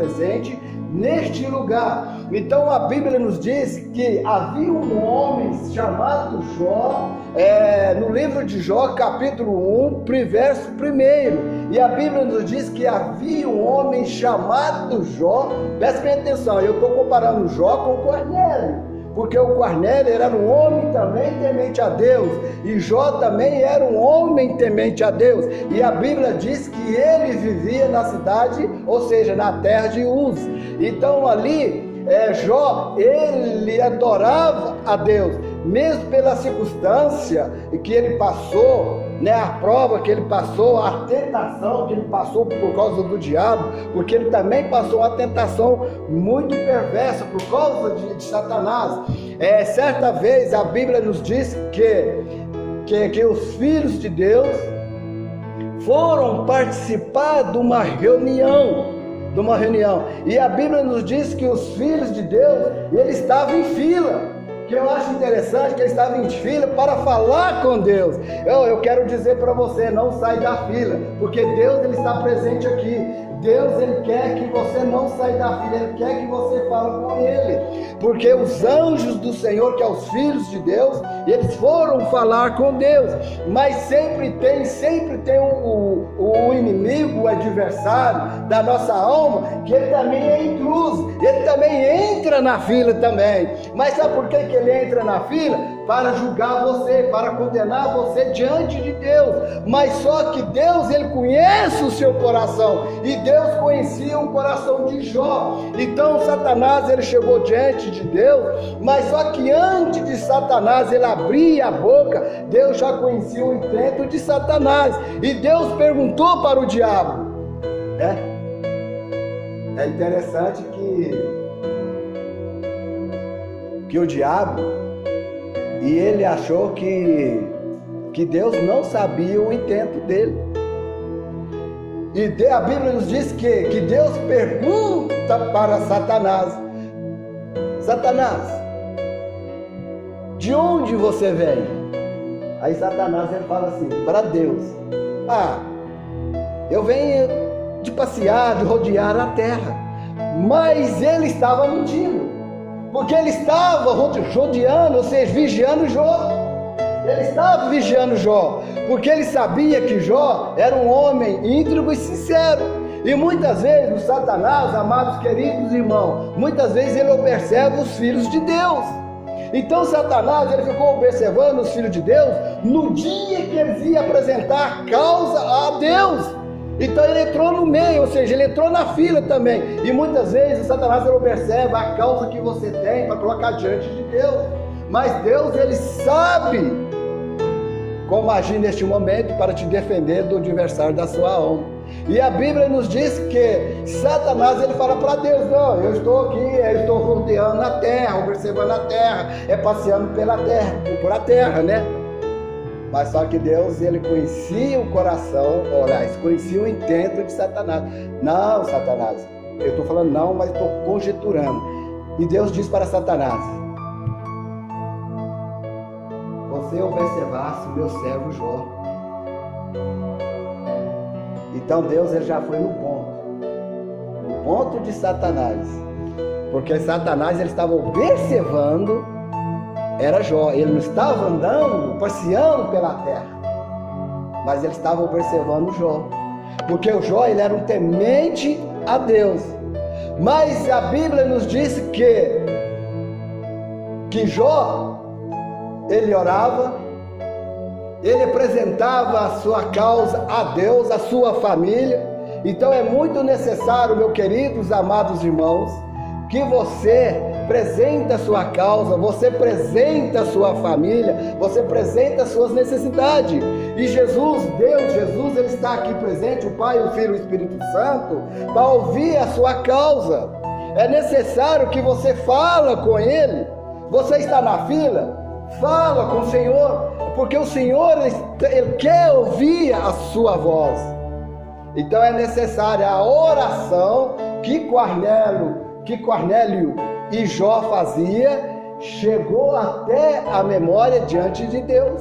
presente neste lugar. Então a Bíblia nos diz que havia um homem chamado Jó, no livro de Jó, capítulo 1, verso 1, e a Bíblia nos diz que havia um homem chamado Jó. Preste bem atenção, eu estou comparando Jó com Cornélio, porque o Cornélio era um homem também temente a Deus, e Jó também era um homem temente a Deus, e a Bíblia diz que ele vivia na cidade, ou seja, na terra de Uz. Então ali, Jó, ele adorava a Deus, mesmo pela circunstância que ele passou, a prova que ele passou, a tentação que ele passou por causa do diabo, porque ele também passou uma tentação muito perversa por causa de Satanás. Certa vez a Bíblia nos diz que os filhos de Deus foram participar de uma reunião, e a Bíblia nos diz que os filhos de Deus, eles estavam em fila, que eu acho interessante, que eles estavam em fila para falar com Deus. Eu quero dizer para você, não sai da fila, porque Deus, ele está presente aqui. Deus, ele quer que você não saia da fila, ele quer que você fale com ele, porque os anjos do Senhor, que são os filhos de Deus, eles foram falar com Deus, mas sempre tem o inimigo, o adversário da nossa alma, que ele também é intruso, ele também entra na fila também. Mas sabe por que ele entra na fila? Para julgar você, para condenar você diante de Deus. Mas só que Deus, ele conhece o seu coração, e Deus conhecia o coração de Jó. Então Satanás, ele chegou diante de Deus, mas só que antes de Satanás ele abrir a boca, Deus já conhecia o intento de Satanás, e Deus perguntou para o diabo. É interessante que o diabo, e ele achou que Deus não sabia o intento dele. E a Bíblia nos diz que Deus pergunta para Satanás: Satanás, de onde você vem? Aí Satanás, ele fala assim para Deus: eu venho de passear, de rodear a terra. Mas ele estava mentindo, porque ele estava rodeando, ou seja, vigiando Jó. Ele estava vigiando Jó, porque ele sabia que Jó era um homem íntegro e sincero. E muitas vezes o Satanás, amados queridos irmãos, muitas vezes ele observa os filhos de Deus. Então Satanás, ele ficou observando os filhos de Deus no dia que eles iam apresentar causa a Deus. Então ele entrou no meio, ou seja, ele entrou na fila também. E muitas vezes o Satanás, ele observa a causa que você tem para colocar diante de Deus. Mas Deus, ele sabe como agir neste momento para te defender do adversário da sua alma. E a Bíblia nos diz que Satanás, ele fala para Deus: não, eu estou aqui, eu estou rodeando a terra, observando a terra, passeando pela terra, por a terra, Mas só que Deus, ele conhecia o coração, conhecia o intento de Satanás. Não, Satanás, eu estou falando não, mas estou conjecturando. E Deus diz para Satanás: você observasse o meu servo Jó. Então Deus, ele já foi no ponto de Satanás, porque Satanás, ele estava observando era Jó. Ele não estava andando, passeando pela terra, mas ele estava observando Jó, porque o Jó, ele era um temente a Deus. Mas a Bíblia nos diz que Jó, ele orava, ele apresentava a sua causa a Deus, a sua família. Então é muito necessário, meus queridos, amados irmãos, que você apresente a sua causa, você apresenta a sua família, você apresenta as suas necessidades. E Jesus, ele está aqui presente, o Pai, o Filho e o Espírito Santo, para ouvir a sua causa. É necessário que você fale com Ele. Você está na fila? Fala com o Senhor, porque o Senhor, Ele quer ouvir a sua voz. Então é necessária a oração que Cornélio e Jó fazia, chegou até a memória diante de Deus.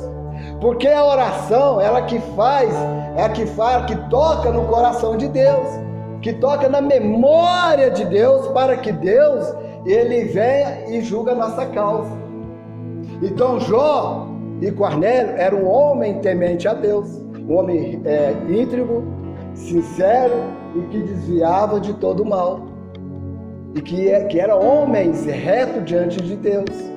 Porque a oração, ela que faz, que toca no coração de Deus. que toca na memória de Deus, para que Deus, ele venha e julga a nossa causa. Então Jó e Cornélio era um homem temente a Deus, um homem íntegro, sincero e que desviava de todo o mal, e que era homens reto diante de Deus.